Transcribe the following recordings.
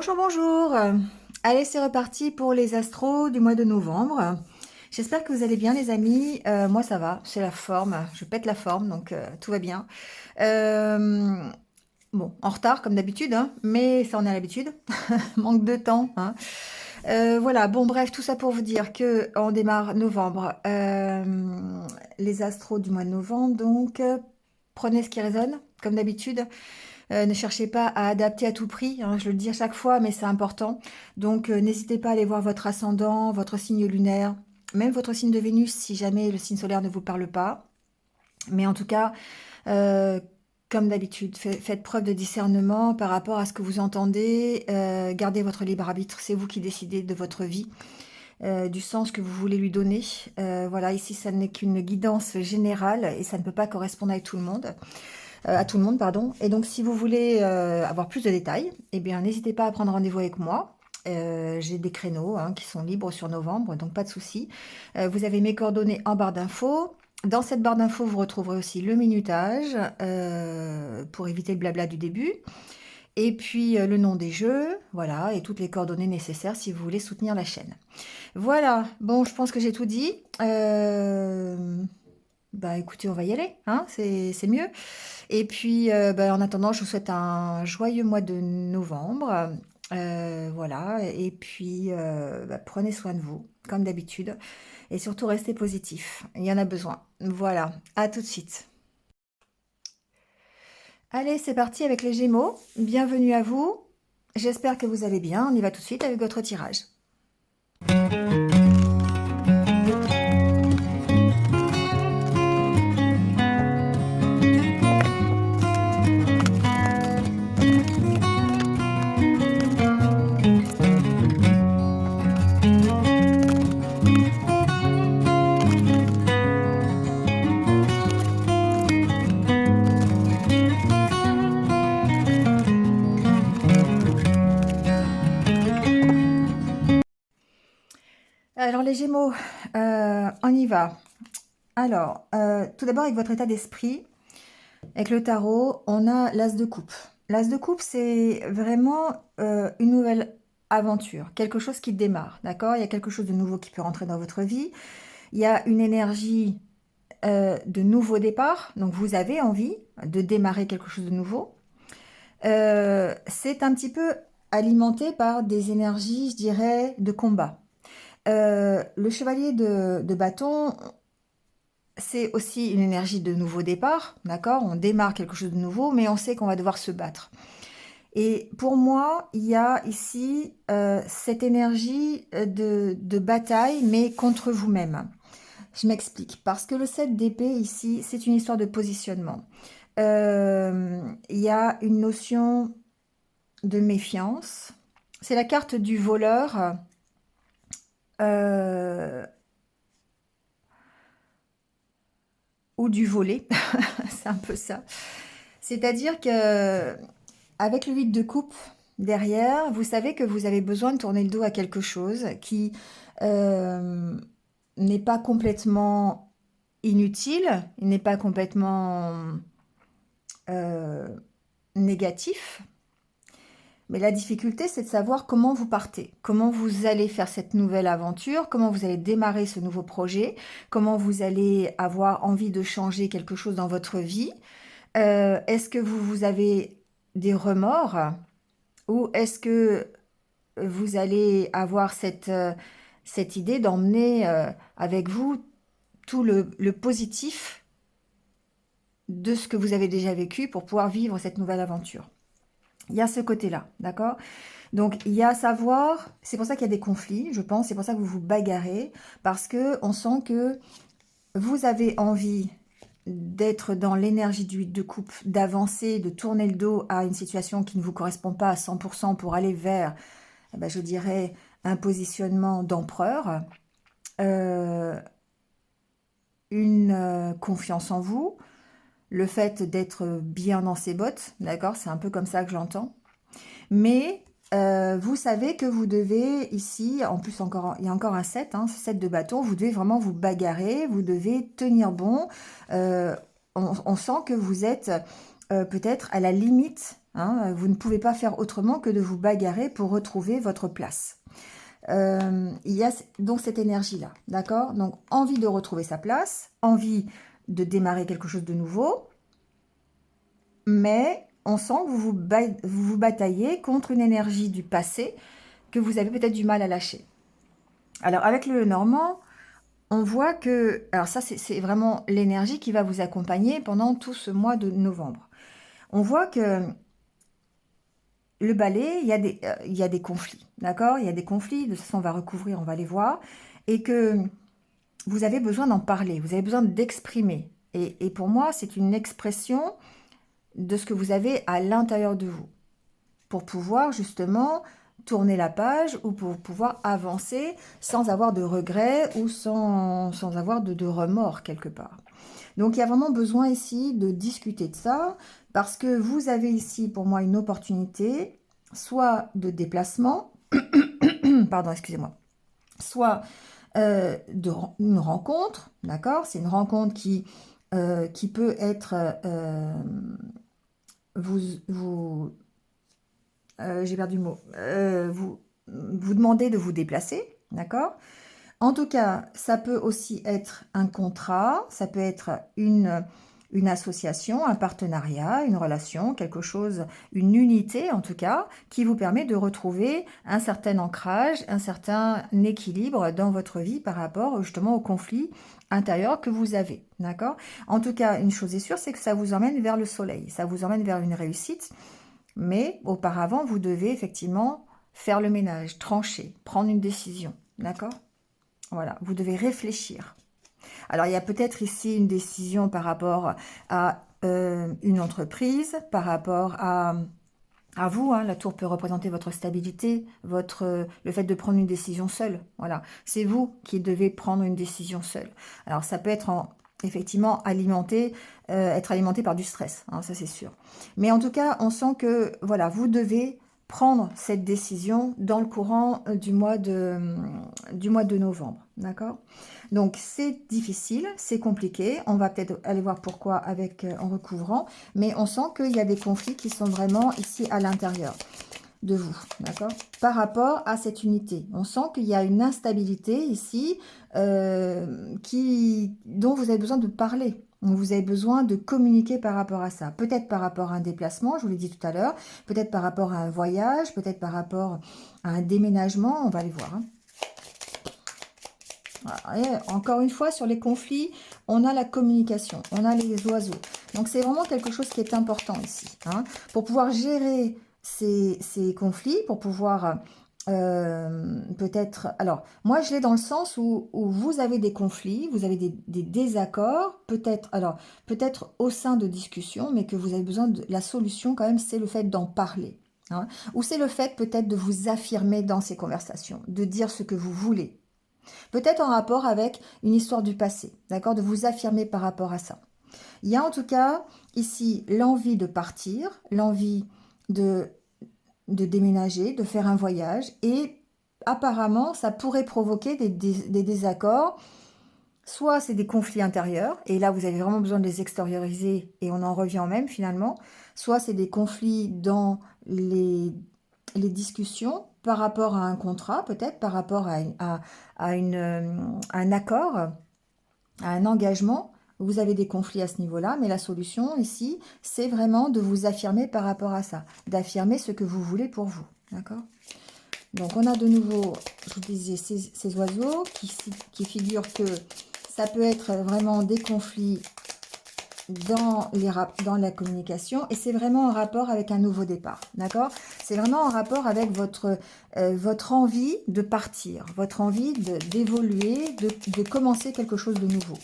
Bonjour, bonjour. Allez, c'est reparti pour les astros du mois de novembre. J'espère que vous allez bien, les amis. Moi, ça va, c'est la forme. Je pète la forme, donc tout va bien. Euh, bon, en retard, comme d'habitude, hein, mais ça, on est à l'habitude. Manque de temps, hein. Voilà, bon, bref, tout ça pour vous dire que on démarre novembre. Les astros du mois de novembre, donc prenez ce qui résonne, comme d'habitude. Ne cherchez pas à adapter à tout prix, hein, je le dis à chaque fois, mais c'est important. Donc, n'hésitez pas à aller voir votre ascendant, votre signe lunaire, même votre signe de Vénus, si jamais le signe solaire ne vous parle pas. Mais en tout cas, euh, comme d'habitude, faites preuve de discernement par rapport à ce que vous entendez. Gardez votre libre arbitre, c'est vous qui décidez de votre vie. Du sens que vous voulez lui donner. Voilà, ici, ça n'est qu'une guidance générale et ça ne peut pas correspondre à tout le monde. À tout le monde, pardon. Et donc, si vous voulez avoir plus de détails, eh bien, n'hésitez pas à prendre rendez-vous avec moi. J'ai des créneaux hein, qui sont libres sur novembre, donc pas de souci. Vous avez mes coordonnées en barre d'infos. Dans cette barre d'infos, vous retrouverez aussi le minutage pour éviter le blabla du début. Et puis le nom des jeux, voilà, et toutes les coordonnées nécessaires si vous voulez soutenir la chaîne. Voilà, bon, je pense que j'ai tout dit. Bah écoutez, on va y aller, hein, c'est mieux. Et puis, bah, en attendant, je vous souhaite un joyeux mois de novembre. Voilà, et puis bah, prenez soin de vous, comme d'habitude, et surtout restez positif. Il y en a besoin. Voilà, à tout de suite. Allez, c'est parti avec les Gémeaux. Bienvenue à vous. J'espère que vous allez bien. On y va tout de suite avec votre tirage. Alors les Gémeaux, on y va. Alors, tout d'abord avec votre état d'esprit, avec le tarot, on a l'As de coupe. L'As de coupe, c'est vraiment une nouvelle aventure, quelque chose qui démarre, d'accord? Il y a quelque chose de nouveau qui peut rentrer dans votre vie. Il y a une énergie de nouveau départ, donc vous avez envie de démarrer quelque chose de nouveau. C'est un petit peu alimenté par des énergies, je dirais, de combat. Le chevalier de bâton, c'est aussi une énergie de nouveau départ, d'accord? On démarre quelque chose de nouveau, mais on sait qu'on va devoir se battre. Et pour moi, il y a ici cette énergie de bataille, mais contre vous-même. Je m'explique. Parce que le 7 d'épée ici, c'est une histoire de positionnement. Il y a une notion de méfiance. C'est la carte du voleur. euh, ou du volet, c'est un peu ça. C'est-à-dire que avec le 8 de coupe derrière, vous savez que vous avez besoin de tourner le dos à quelque chose qui euh, n'est pas complètement inutile, il n'est pas complètement euh, négatif. Mais la difficulté, c'est de savoir comment vous partez, comment vous allez faire cette nouvelle aventure, comment vous allez démarrer ce nouveau projet, comment vous allez avoir envie de changer quelque chose dans votre vie. Est-ce que vous avez des remords ou est-ce que vous allez avoir cette idée d'emmener avec vous tout le positif de ce que vous avez déjà vécu pour pouvoir vivre cette nouvelle aventure? Il y a ce côté-là, d'accord? Donc, il y a à savoir, c'est pour ça qu'il y a des conflits, je pense, c'est pour ça que vous vous bagarrez, parce que on sent que vous avez envie d'être dans l'énergie du 8 de coupe, d'avancer, de tourner le dos à une situation qui ne vous correspond pas à 100% pour aller vers, eh ben, je dirais, un positionnement d'empereur, euh, une confiance en vous, le fait d'être bien dans ses bottes, d'accord? C'est un peu comme ça que j'entends. Mais vous savez que vous devez ici, en plus encore, il y a encore un 7, hein, ce 7 de bâton, vous devez vraiment vous bagarrer, vous devez tenir bon. On sent que vous êtes peut-être à la limite hein. Vous ne pouvez pas faire autrement que de vous bagarrer pour retrouver votre place. Il y a donc cette énergie-là, d'accord? Donc, envie de retrouver sa place, envie de démarrer quelque chose de nouveau, mais on sent que vous bataillez contre une énergie du passé que vous avez peut-être du mal à lâcher. Alors, avec le Normand, on voit que... Alors ça, c'est vraiment l'énergie qui va vous accompagner pendant tout ce mois de novembre. On voit que le balai, il y a des conflits, d'accord? Il y a des conflits, de toute façon, on va recouvrir, on va les voir, et que vous avez besoin d'en parler, vous avez besoin d'exprimer. Et pour moi, c'est une expression de ce que vous avez à l'intérieur de vous, pour pouvoir justement tourner la page ou pour pouvoir avancer sans avoir de regrets ou sans avoir de remords quelque part. Donc il y a vraiment besoin ici de discuter de ça parce que vous avez ici pour moi une opportunité soit de déplacement, pardon, excusez-moi, soit une rencontre, d'accord? C'est une rencontre qui peut être j'ai perdu le mot, vous demandez de vous déplacer, d'accord? En tout cas, ça peut aussi être un contrat, ça peut être une association, un partenariat, une relation, quelque chose, une unité en tout cas, qui vous permet de retrouver un certain ancrage, un certain équilibre dans votre vie par rapport justement au conflit intérieur que vous avez, d'accord? En tout cas, une chose est sûre, c'est que ça vous emmène vers le soleil, ça vous emmène vers une réussite, mais auparavant, vous devez effectivement faire le ménage, trancher, prendre une décision, d'accord? Voilà, vous devez réfléchir. Alors, il y a peut-être ici une décision par rapport à une entreprise, par rapport à vous. Hein. La tour peut représenter votre stabilité, le fait de prendre une décision seule. Voilà, c'est vous qui devez prendre une décision seule. Alors, ça peut être effectivement être alimenté par du stress, hein, ça c'est sûr. Mais en tout cas, on sent que voilà, vous devez prendre cette décision dans le courant du mois de novembre, d'accord? Donc c'est difficile, c'est compliqué, on va peut-être aller voir pourquoi en recouvrant, mais on sent qu'il y a des conflits qui sont vraiment ici à l'intérieur de vous, d'accord? Par rapport à cette unité. On sent qu'il y a une instabilité ici dont vous avez besoin de parler. Vous avez besoin de communiquer par rapport à ça. Peut-être par rapport à un déplacement, je vous l'ai dit tout à l'heure, peut-être par rapport à un voyage, peut-être par rapport à un déménagement, on va aller voir. Hein. Et encore une fois, sur les conflits, on a la communication, on a les oiseaux. Donc c'est vraiment quelque chose qui est important ici. Hein, pour pouvoir gérer ces conflits, pour pouvoir peut-être... Alors, moi je l'ai dans le sens où vous avez des conflits, vous avez des désaccords, peut-être au sein de discussions, mais que vous avez besoin de... La solution quand même, c'est le fait d'en parler. Hein, ou c'est le fait peut-être de vous affirmer dans ces conversations, de dire ce que vous voulez. Peut-être en rapport avec une histoire du passé, d'accord, de vous affirmer par rapport à ça. Il y a en tout cas ici l'envie de partir, l'envie de déménager, de faire un voyage, et apparemment ça pourrait provoquer des désaccords. Soit c'est des conflits intérieurs, et là vous avez vraiment besoin de les extérioriser, et on en revient au même finalement. Soit c'est des conflits dans les discussions par rapport à un contrat, peut-être par rapport à un accord, à un engagement. Vous avez des conflits à ce niveau-là, mais la solution ici, c'est vraiment de vous affirmer par rapport à ça, d'affirmer ce que vous voulez pour vous, d'accord? Donc on a de nouveau, je vous disais, ces oiseaux qui figurent que ça peut être vraiment des conflits dans la communication, et c'est vraiment en rapport avec un nouveau départ, d'accord? C'est vraiment en rapport avec votre envie de partir, votre envie d'évoluer, de commencer quelque chose de nouveau.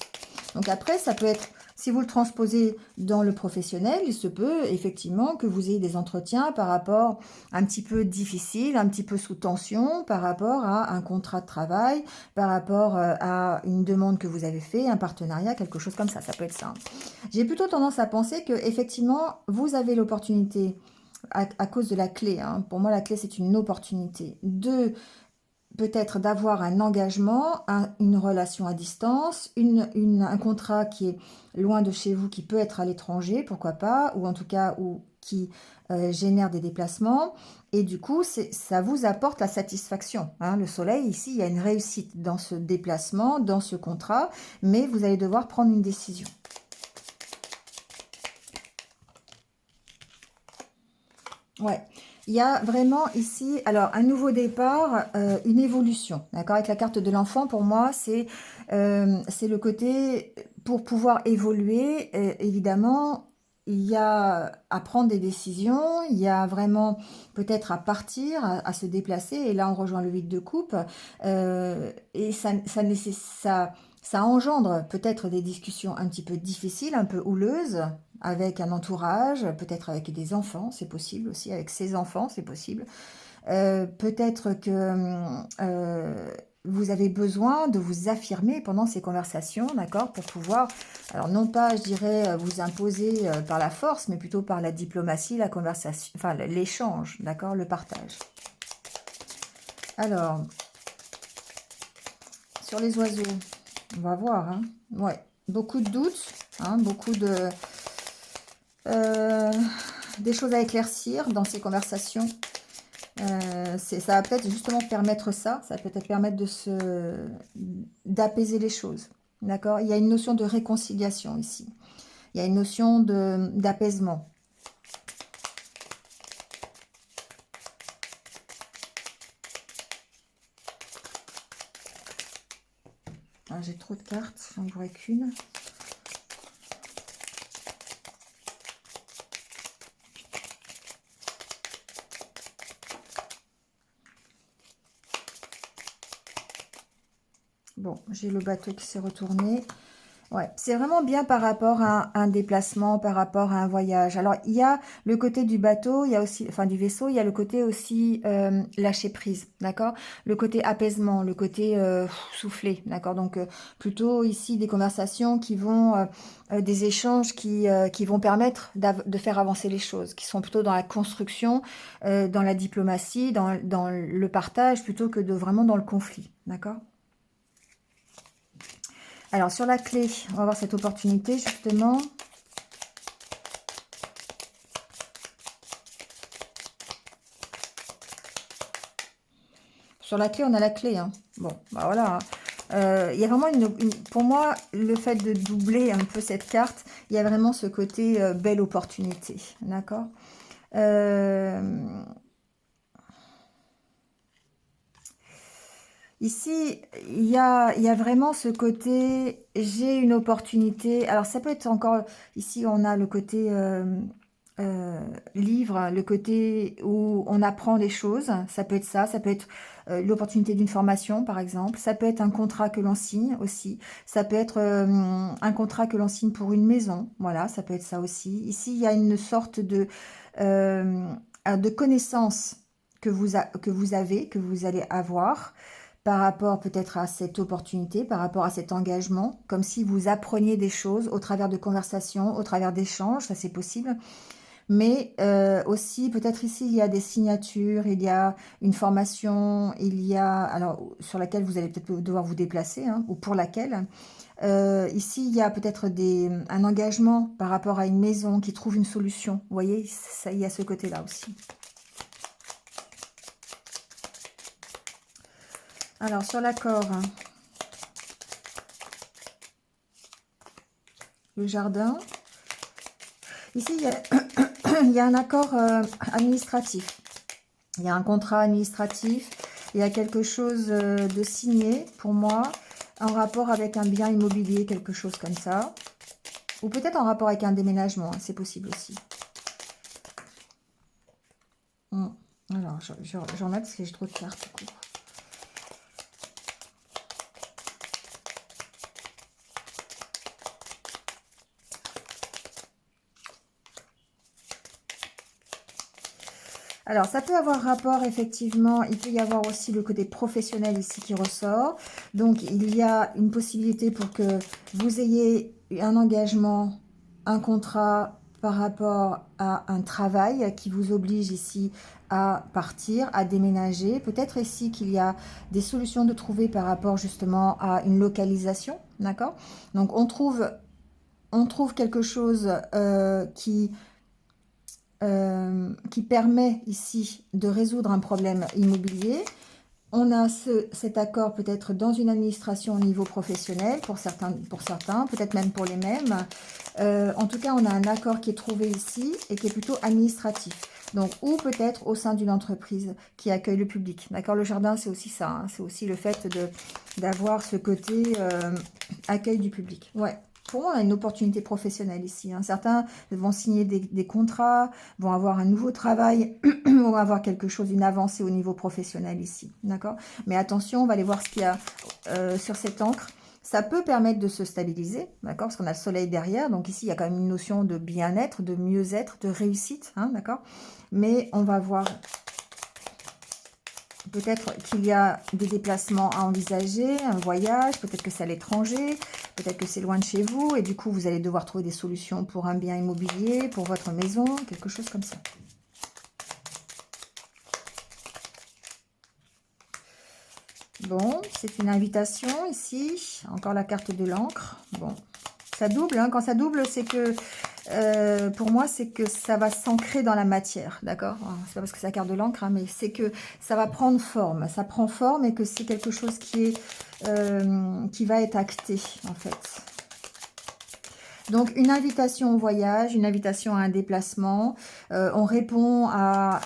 Donc après, ça peut être, si vous le transposez dans le professionnel, il se peut effectivement que vous ayez des entretiens par rapport un petit peu difficile, un petit peu sous tension, par rapport à un contrat de travail, par rapport à une demande que vous avez fait, un partenariat, quelque chose comme ça peut être ça. J'ai plutôt tendance à penser que effectivement, vous avez l'opportunité, à cause de la clé, hein, pour moi la clé c'est une opportunité, de peut-être d'avoir un engagement, une relation à distance, un contrat qui est loin de chez vous, qui peut être à l'étranger, pourquoi pas, ou en tout cas ou qui génère des déplacements. Et du coup, ça vous apporte la satisfaction, hein. Le soleil, ici, il y a une réussite dans ce déplacement, dans ce contrat, mais vous allez devoir prendre une décision. Ouais, il y a vraiment ici, alors un nouveau départ, une évolution, d'accord? Avec la carte de l'enfant, pour moi, c'est le côté, pour pouvoir évoluer, évidemment, il y a à prendre des décisions, il y a vraiment peut-être à partir, à se déplacer, et là on rejoint le 8 de coupe, et ça engendre peut-être des discussions un petit peu difficiles, un peu houleuses, avec un entourage, peut-être avec des enfants, c'est possible aussi, avec ses enfants, c'est possible. Peut-être que vous avez besoin de vous affirmer pendant ces conversations, d'accord, pour pouvoir, alors non pas, je dirais, vous imposer par la force, mais plutôt par la diplomatie, la conversation, enfin l'échange, d'accord, le partage. Alors, sur les oiseaux, on va voir, hein. Ouais, beaucoup de doutes, hein, beaucoup de... des choses à éclaircir dans ces conversations. Ça va peut-être justement permettre ça. Ça va peut-être permettre d'apaiser les choses. D'accord? Il y a une notion de réconciliation ici. Il y a une notion d'apaisement. J'ai trop de cartes, j'en voudrais qu'une. Bon, j'ai le bateau qui s'est retourné. Ouais, c'est vraiment bien par rapport à un déplacement, par rapport à un voyage. Alors, il y a le côté du bateau, il y a aussi, enfin du vaisseau, il y a le côté aussi lâcher prise, d'accord? Le côté apaisement, le côté souffler, d'accord? Donc, plutôt ici des conversations qui vont, des échanges qui vont permettre de faire avancer les choses, qui sont plutôt dans la construction, dans la diplomatie, dans le partage, plutôt que vraiment dans le conflit, d'accord? Alors, sur la clé, on va voir cette opportunité, justement. Sur la clé, on a la clé, hein. Bon, bah voilà, hein. Il y a vraiment pour moi, le fait de doubler un peu cette carte, il y a vraiment ce côté belle opportunité, d'accord? Ici, il y a vraiment ce côté, j'ai une opportunité. Alors, ça peut être encore, ici, on a le côté livre, le côté où on apprend des choses. Ça peut être ça, ça peut être l'opportunité d'une formation, par exemple. Ça peut être un contrat que l'on signe aussi. Ça peut être un contrat que l'on signe pour une maison. Voilà, ça peut être ça aussi. Ici, il y a une sorte de connaissance que vous avez, que vous allez avoir par rapport peut-être à cette opportunité, par rapport à cet engagement, comme si vous appreniez des choses au travers de conversations, au travers d'échanges, ça c'est possible. Mais aussi, peut-être ici, il y a des signatures, il y a une formation, il y a, alors, sur laquelle vous allez peut-être devoir vous déplacer, hein, ou pour laquelle. Ici, il y a peut-être un engagement par rapport à une maison qui trouve une solution. Vous voyez, ça, il y a ce côté-là aussi. Alors, sur l'accord, hein, le jardin. Ici, il y a un accord administratif. Il y a un contrat administratif. Il y a quelque chose de signé, pour moi, en rapport avec un bien immobilier, quelque chose comme ça. Ou peut-être en rapport avec un déménagement, hein, c'est possible aussi. Alors, j'en mets parce que j'ai trop de cartes, du coup. Alors, ça peut avoir rapport, effectivement, il peut y avoir aussi le côté professionnel ici qui ressort. Donc, il y a une possibilité pour que vous ayez un engagement, un contrat par rapport à un travail qui vous oblige ici à partir, à déménager. Peut-être ici qu'il y a des solutions de trouver par rapport justement à une localisation, d'accord? Donc on trouve quelque chose qui permet ici de résoudre un problème immobilier. On a cet accord peut-être dans une administration au niveau professionnel pour certains, peut-être même pour les mêmes. En tout cas, on a un accord qui est trouvé ici et qui est plutôt administratif. Donc, ou peut-être au sein d'une entreprise qui accueille le public. D'accord, le jardin, c'est aussi ça. Hein, c'est aussi le fait d'avoir ce côté accueil du public. Ouais. Pour moi, on a une opportunité professionnelle ici. Hein. Certains vont signer des contrats, vont avoir un nouveau travail, vont avoir quelque chose, une avancée au niveau professionnel ici. D'accord? Mais attention, on va aller voir ce qu'il y a sur cette encre. Ça peut permettre de se stabiliser, d'accord? Parce qu'on a le soleil derrière. Donc ici, il y a quand même une notion de bien-être, de mieux-être, de réussite, hein, d'accord? Mais on va voir peut-être qu'il y a des déplacements à envisager, un voyage, peut-être que c'est à l'étranger, peut-être que c'est loin de chez vous, et du coup, vous allez devoir trouver des solutions pour un bien immobilier, pour votre maison, quelque chose comme ça. Bon, c'est une invitation ici, encore la carte de l'encre. Bon, ça double, hein. Quand ça double, c'est que, pour moi, c'est que ça va s'ancrer dans la matière, d'accord? C'est pas parce que c'est la carte de l'encre, hein, mais c'est que ça va prendre forme. Ça prend forme et que c'est quelque chose qui va être acté, en fait. Donc, une invitation au voyage, une invitation à un déplacement. On répond à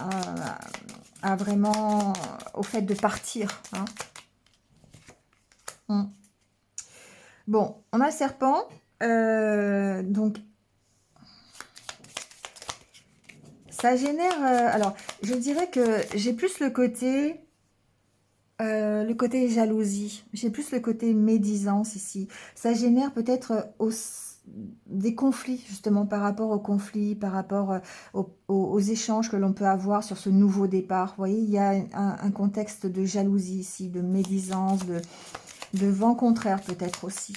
vraiment au fait de partir, hein. Bon, on a le serpent. Donc, ça génère... alors, je dirais que j'ai plus le côté jalousie. J'ai plus le côté médisance ici. Ça génère peut-être des conflits, justement, par rapport aux conflits, par rapport aux échanges que l'on peut avoir sur ce nouveau départ. Vous voyez, il y a un contexte de jalousie ici, de médisance, de vent contraire peut-être aussi.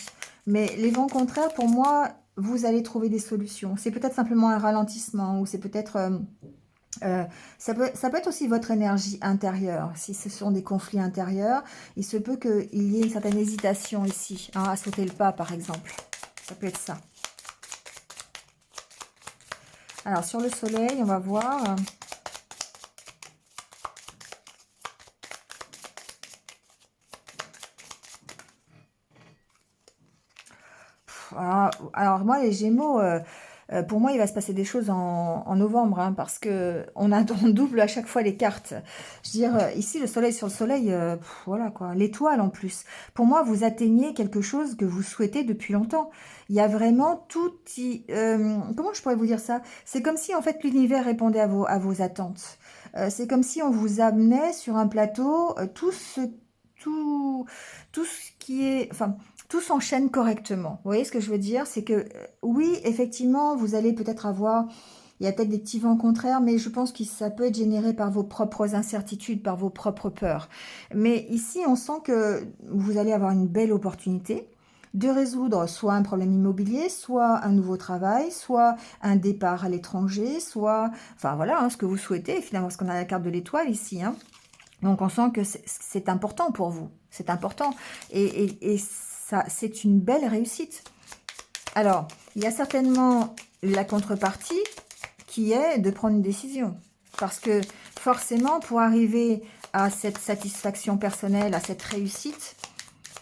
Mais les vents contraires, pour moi, vous allez trouver des solutions. C'est peut-être simplement un ralentissement ou c'est peut-être... ça peut être aussi votre énergie intérieure. Si ce sont des conflits intérieurs, il se peut qu'il y ait une certaine hésitation ici, hein, à sauter le pas par exemple. Ça peut être ça. Alors sur le soleil, on va voir... Alors moi, les Gémeaux, pour moi, il va se passer des choses en novembre, hein, parce que on double à chaque fois les cartes. Je veux dire, ici, le soleil sur le soleil, voilà quoi, l'étoile en plus. Pour moi, vous atteignez quelque chose que vous souhaitez depuis longtemps. Il y a vraiment tout... comment je pourrais vous dire ça? C'est comme si, en fait, l'univers répondait à vos attentes. C'est comme si on vous amenait sur un plateau tout, tout ce qui est... Enfin, tout s'enchaîne correctement. Vous voyez ce que je veux dire? C'est que, oui, effectivement, vous allez peut-être avoir... Il y a peut-être des petits vents contraires, mais je pense que ça peut être généré par vos propres incertitudes, par vos propres peurs. Mais ici, on sent que vous allez avoir une belle opportunité de résoudre soit un problème immobilier, soit un nouveau travail, soit un départ à l'étranger, soit... Enfin, voilà, hein, ce que vous souhaitez, finalement, parce qu'on a la carte de l'étoile ici, hein. Donc, on sent que c'est important pour vous. C'est important. Et ça, c'est une belle réussite. Alors, il y a certainement la contrepartie qui est de prendre une décision. Parce que forcément, pour arriver à cette satisfaction personnelle, à cette réussite,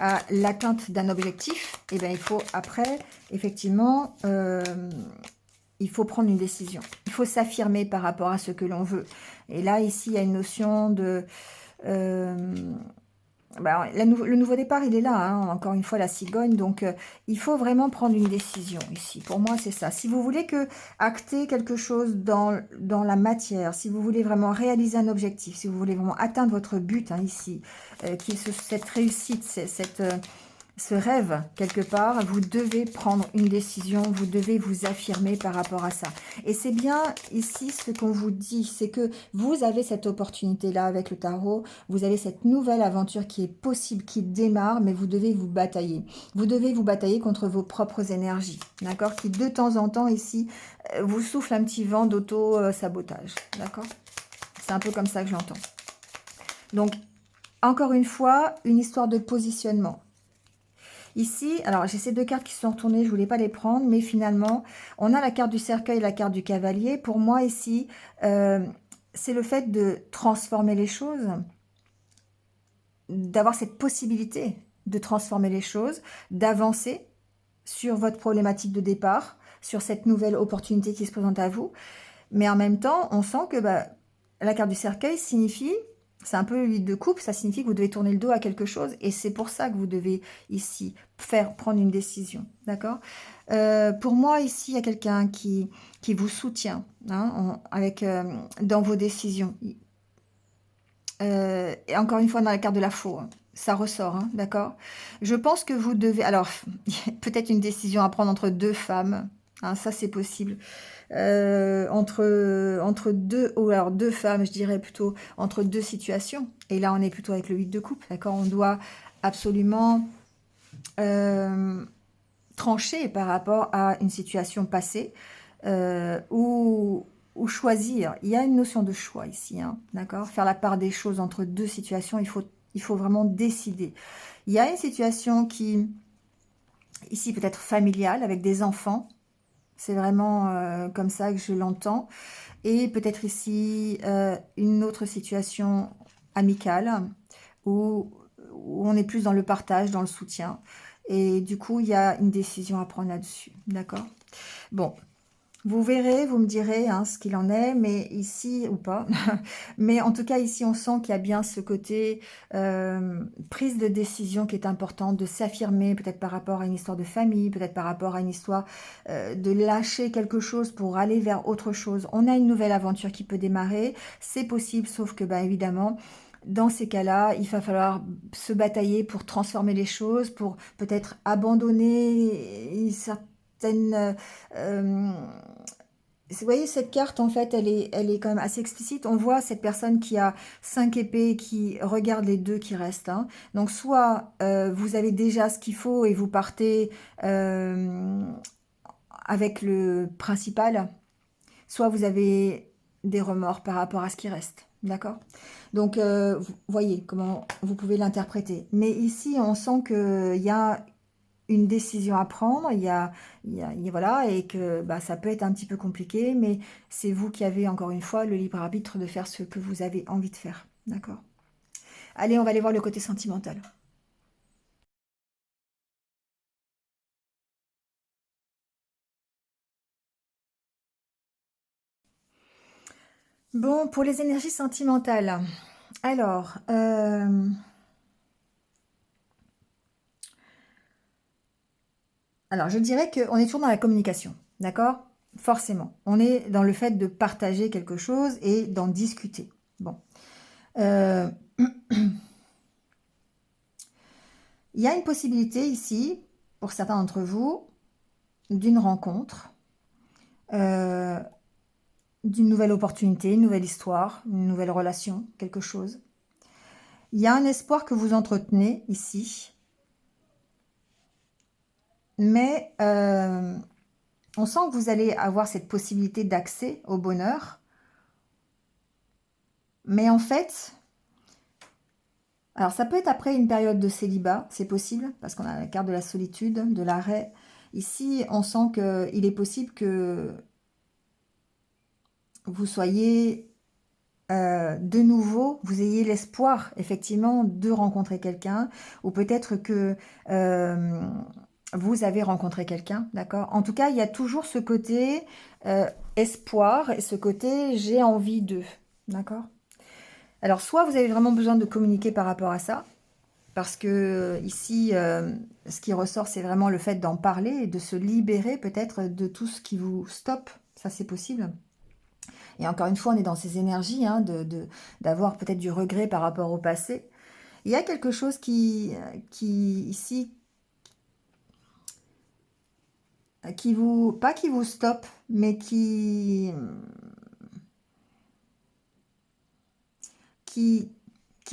à l'atteinte d'un objectif, eh bien, il faut après, effectivement, il faut prendre une décision. Il faut s'affirmer par rapport à ce que l'on veut. Et là, ici, il y a une notion de... le nouveau départ, il est là, hein, encore une fois, la cigogne. Donc, il faut vraiment prendre une décision ici. Pour moi, c'est ça. Si vous voulez acter quelque chose dans la matière, si vous voulez vraiment réaliser un objectif, si vous voulez vraiment atteindre votre but, hein, ici, qui est cette réussite, ce rêve, quelque part, vous devez prendre une décision, vous devez vous affirmer par rapport à ça. Et c'est bien ici ce qu'on vous dit, c'est que vous avez cette opportunité-là avec le tarot, vous avez cette nouvelle aventure qui est possible, qui démarre, mais vous devez vous batailler. Vous devez vous batailler contre vos propres énergies, d'accord? Qui de temps en temps ici vous souffle un petit vent d'auto-sabotage, d'accord? C'est un peu comme ça que je l'entends. Donc, encore une fois, une histoire de positionnement. Ici, alors j'ai ces deux cartes qui sont retournées, je ne voulais pas les prendre, mais finalement, on a la carte du cercueil et la carte du cavalier. Pour moi, ici, c'est le fait de transformer les choses, d'avoir cette possibilité de transformer les choses, d'avancer sur votre problématique de départ, sur cette nouvelle opportunité qui se présente à vous. Mais en même temps, on sent que la carte du cercueil signifie, c'est un peu le 8 de coupe, ça signifie que vous devez tourner le dos à quelque chose. Et c'est pour ça que vous devez ici prendre une décision. D'accord? Pour moi, ici, il y a quelqu'un qui vous soutient hein, dans vos décisions. Et encore une fois, dans la carte de la faux, hein, ça ressort, hein, d'accord? Je pense que vous devez... Alors, peut-être une décision à prendre entre deux femmes. Hein, ça, c'est possible. Entre deux, ou alors deux femmes, je dirais plutôt, entre deux situations. Et là, on est plutôt avec le 8 de coupe, d'accord? On doit absolument trancher par rapport à une situation passée ou choisir. Il y a une notion de choix ici, hein, d'accord? Faire la part des choses entre deux situations, il faut vraiment décider. Il y a une situation qui, ici, peut être familiale, avec des enfants. C'est vraiment comme ça que je l'entends. Et peut-être ici, une autre situation amicale, où on est plus dans le partage, dans le soutien. Et du coup, il y a une décision à prendre là-dessus, d'accord? Bon, vous verrez, vous me direz hein, ce qu'il en est, mais ici, ou pas. Mais en tout cas, ici, on sent qu'il y a bien ce côté prise de décision qui est importante, de s'affirmer, peut-être par rapport à une histoire de famille, peut-être par rapport à une histoire de lâcher quelque chose pour aller vers autre chose. On a une nouvelle aventure qui peut démarrer, c'est possible, sauf que, évidemment, dans ces cas-là, il va falloir se batailler pour transformer les choses, pour peut-être abandonner certaines... vous voyez, cette carte, en fait, elle est quand même assez explicite. On voit cette personne qui a 5 épées qui regarde les deux qui restent. Hein. Donc, soit vous avez déjà ce qu'il faut et vous partez avec le principal, soit vous avez des remords par rapport à ce qui reste. D'accord? Donc, vous voyez comment vous pouvez l'interpréter. Mais ici, on sent qu'il y a une décision à prendre, voilà, et que ça peut être un petit peu compliqué, mais c'est vous qui avez encore une fois le libre arbitre de faire ce que vous avez envie de faire. D'accord? Allez, on va aller voir le côté sentimental. Bon, pour les énergies sentimentales, alors, je dirais qu'on est toujours dans la communication, d'accord? Forcément. On est dans le fait de partager quelque chose et d'en discuter. Bon. Euh, il y a une possibilité ici, pour certains d'entre vous, d'une rencontre, euh, d'une nouvelle opportunité, une nouvelle histoire, une nouvelle relation, quelque chose. Il y a un espoir que vous entretenez ici, mais on sent que vous allez avoir cette possibilité d'accès au bonheur. Mais en fait, alors ça peut être après une période de célibat, c'est possible, parce qu'on a la carte de la solitude, de l'arrêt. Ici, on sent qu'il est possible que vous soyez de nouveau, vous ayez l'espoir, effectivement, de rencontrer quelqu'un, ou peut-être que vous avez rencontré quelqu'un, d'accord? En tout cas, il y a toujours ce côté espoir et ce côté j'ai envie de, d'accord? Alors, soit vous avez vraiment besoin de communiquer par rapport à ça, parce que ici, ce qui ressort, c'est vraiment le fait d'en parler et de se libérer peut-être de tout ce qui vous stoppe. Ça, c'est possible. Et encore une fois, on est dans ces énergies, hein, d'avoir peut-être du regret par rapport au passé. Il y a quelque chose qui ici, pas qui vous stoppe, mais qui, qui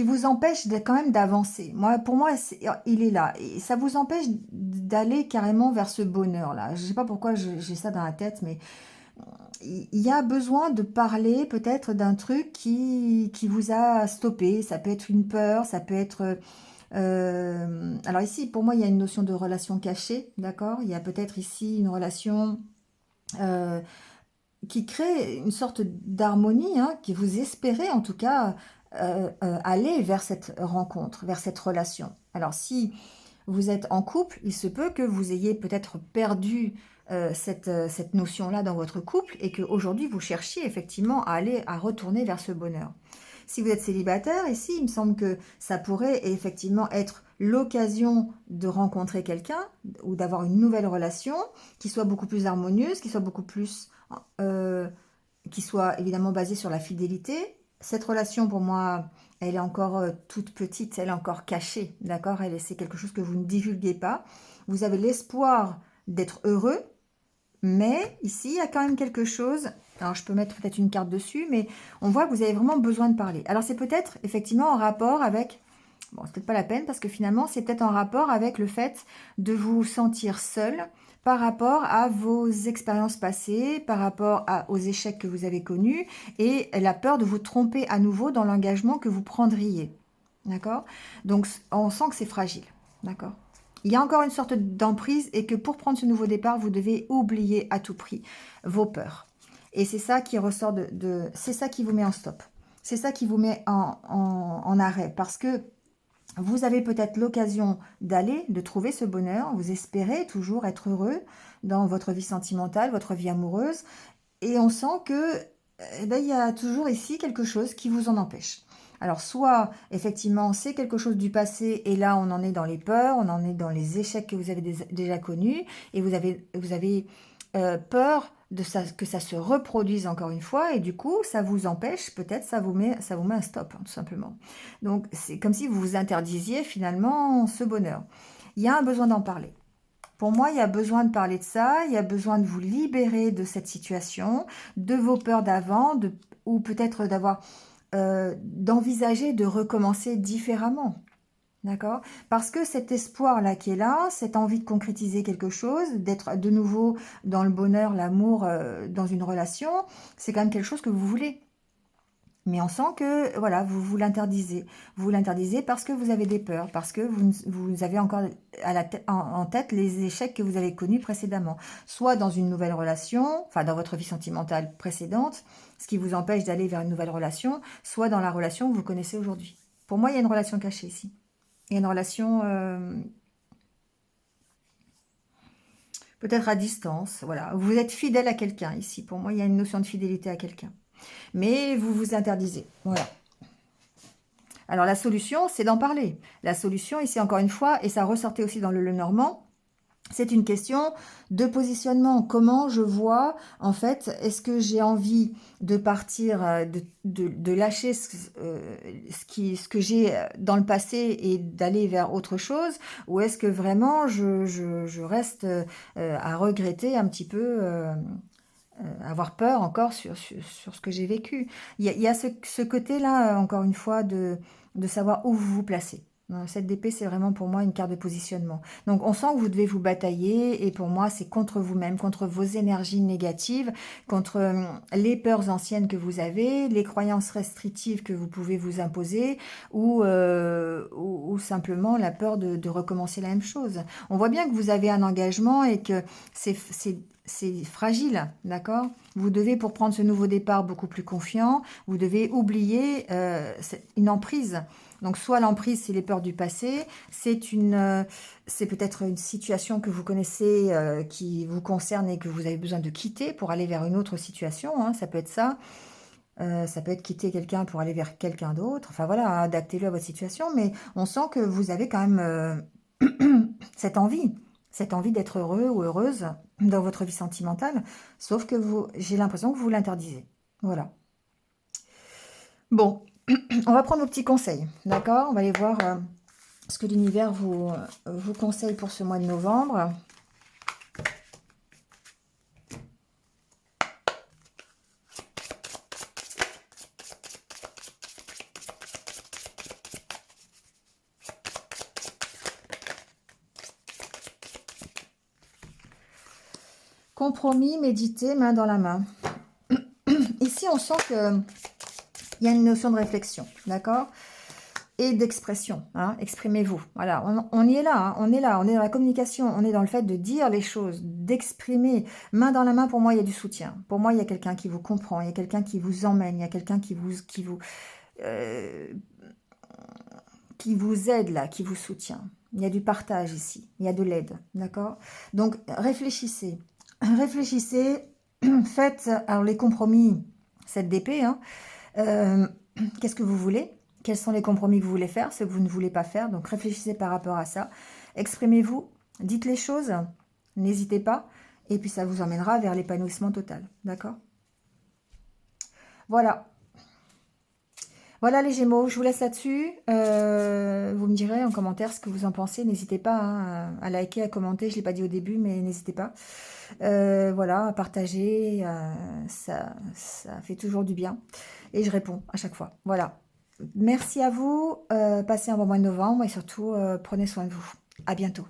vous empêche quand même d'avancer. Moi, pour moi, il est là. Et ça vous empêche d'aller carrément vers ce bonheur-là. Je ne sais pas pourquoi j'ai ça dans la tête, mais il y a besoin de parler peut-être d'un truc qui vous a stoppé. Ça peut être une peur, ça peut être... alors ici, pour moi, il y a une notion de relation cachée, d'accord? Il y a peut-être ici une relation euh, qui crée une sorte d'harmonie, hein, qui vous espérez en tout cas aller vers cette rencontre, vers cette relation. Alors si vous êtes en couple, il se peut que vous ayez peut-être perdu cette notion-là dans votre couple et qu'aujourd'hui vous cherchiez effectivement à retourner vers ce bonheur. Si vous êtes célibataire, ici, il me semble que ça pourrait effectivement être l'occasion de rencontrer quelqu'un ou d'avoir une nouvelle relation qui soit beaucoup plus harmonieuse, qui soit beaucoup plus, euh, qui soit évidemment basée sur la fidélité. Cette relation, pour moi, elle est encore toute petite, elle est encore cachée, d'accord? C'est quelque chose que vous ne divulguez pas. Vous avez l'espoir d'être heureux, mais ici, il y a quand même quelque chose. Alors, je peux mettre peut-être une carte dessus, mais on voit que vous avez vraiment besoin de parler. Alors, c'est peut-être effectivement en rapport avec... Bon, c'est peut-être pas la peine parce que finalement, c'est peut-être en rapport avec le fait de vous sentir seul par rapport à vos expériences passées, par rapport aux échecs que vous avez connus et la peur de vous tromper à nouveau dans l'engagement que vous prendriez. D'accord? Donc, on sent que c'est fragile. D'accord? Il y a encore une sorte d'emprise et que pour prendre ce nouveau départ, vous devez oublier à tout prix vos peurs. Et c'est ça qui ressort c'est ça qui vous met en stop. C'est ça qui vous met en arrêt. Parce que vous avez peut-être l'occasion d'aller, de trouver ce bonheur. Vous espérez toujours être heureux dans votre vie sentimentale, votre vie amoureuse. Et on sent que, eh ben, il y a toujours ici quelque chose qui vous en empêche. Alors, soit, effectivement, c'est quelque chose du passé, et là, on en est dans les peurs, on en est dans les échecs que vous avez déjà connus, et vous avez peur de ça, que ça se reproduise encore une fois, et du coup, ça vous empêche, peut-être, ça vous met un stop, hein, tout simplement. Donc, c'est comme si vous vous interdisiez, finalement, ce bonheur. Il y a un besoin d'en parler. Pour moi, il y a besoin de parler de ça, il y a besoin de vous libérer de cette situation, de vos peurs d'avant, ou peut-être d'envisager de recommencer différemment. D'accord? Parce que cet espoir-là qui est là, cette envie de concrétiser quelque chose, d'être de nouveau dans le bonheur, l'amour, dans une relation, c'est quand même quelque chose que vous voulez. Mais on sent que voilà, vous l'interdisez. Vous l'interdisez parce que vous avez des peurs, parce que vous avez encore en tête les échecs que vous avez connus précédemment. Soit dans une nouvelle relation, enfin dans votre vie sentimentale précédente, ce qui vous empêche d'aller vers une nouvelle relation, soit dans la relation que vous connaissez aujourd'hui. Pour moi, il y a une relation cachée ici. Il y a une relation peut-être à distance. Voilà. Vous êtes fidèle à quelqu'un ici. Pour moi, il y a une notion de fidélité à quelqu'un. Mais vous vous interdisez. Voilà. Alors la solution, c'est d'en parler. La solution, ici encore une fois, et ça ressortait aussi dans le Lenormand, c'est une question de positionnement. Comment je vois, en fait, est-ce que j'ai envie de partir, de lâcher ce que j'ai dans le passé et d'aller vers autre chose, ou est-ce que vraiment je reste à regretter un petit peu avoir peur encore sur ce que j'ai vécu. Il y a ce côté-là, encore une fois, de savoir où vous vous placez. Cette d'épée, c'est vraiment pour moi une carte de positionnement. Donc on sent que vous devez vous batailler et pour moi c'est contre vous-même, contre vos énergies négatives, contre les peurs anciennes que vous avez, les croyances restrictives que vous pouvez vous imposer ou simplement la peur de recommencer la même chose. On voit bien que vous avez un engagement et que c'est fragile, d'accord? Vous devez, pour prendre ce nouveau départ beaucoup plus confiant, vous devez oublier une emprise. Donc, soit l'emprise, c'est les peurs du passé, c'est peut-être une situation que vous connaissez qui vous concerne et que vous avez besoin de quitter pour aller vers une autre situation, hein, ça peut être ça. Ça peut être quitter quelqu'un pour aller vers quelqu'un d'autre. Enfin voilà, adaptez-le à votre situation, mais on sent que vous avez quand même cette envie d'être heureux ou heureuse dans votre vie sentimentale, sauf que j'ai l'impression que vous l'interdisez. Voilà. Bon, on va prendre nos petits conseils, d'accord? On va aller voir ce que l'univers vous conseille pour ce mois de novembre. Compromis, méditer, main dans la main. Ici, on sent qu'il y a une notion de réflexion, d'accord? Et d'expression, hein, exprimez-vous. Voilà, on y est là, hein, on est là, on est dans la communication, on est dans le fait de dire les choses, d'exprimer. Main dans la main, pour moi, il y a du soutien. Pour moi, il y a quelqu'un qui vous comprend, il y a quelqu'un qui vous emmène, il y a quelqu'un euh, qui vous aide là, qui vous soutient. Il y a du partage ici, il y a de l'aide, d'accord? Donc, réfléchissez. Réfléchissez, faites, alors les compromis, cette d'épée, hein, qu'est-ce que vous voulez? Quels sont les compromis que vous voulez faire, ce que vous ne voulez pas faire? Donc réfléchissez par rapport à ça. Exprimez-vous, dites les choses, n'hésitez pas. Et puis ça vous emmènera vers l'épanouissement total. D'accord? Voilà. Voilà les Gémeaux, je vous laisse là-dessus. Vous me direz en commentaire ce que vous en pensez. N'hésitez pas hein, à liker, à commenter. Je ne l'ai pas dit au début, mais n'hésitez pas. Voilà, à partager. Ça fait toujours du bien. Et je réponds à chaque fois. Voilà. Merci à vous. Passez un bon mois de novembre et surtout, prenez soin de vous. À bientôt.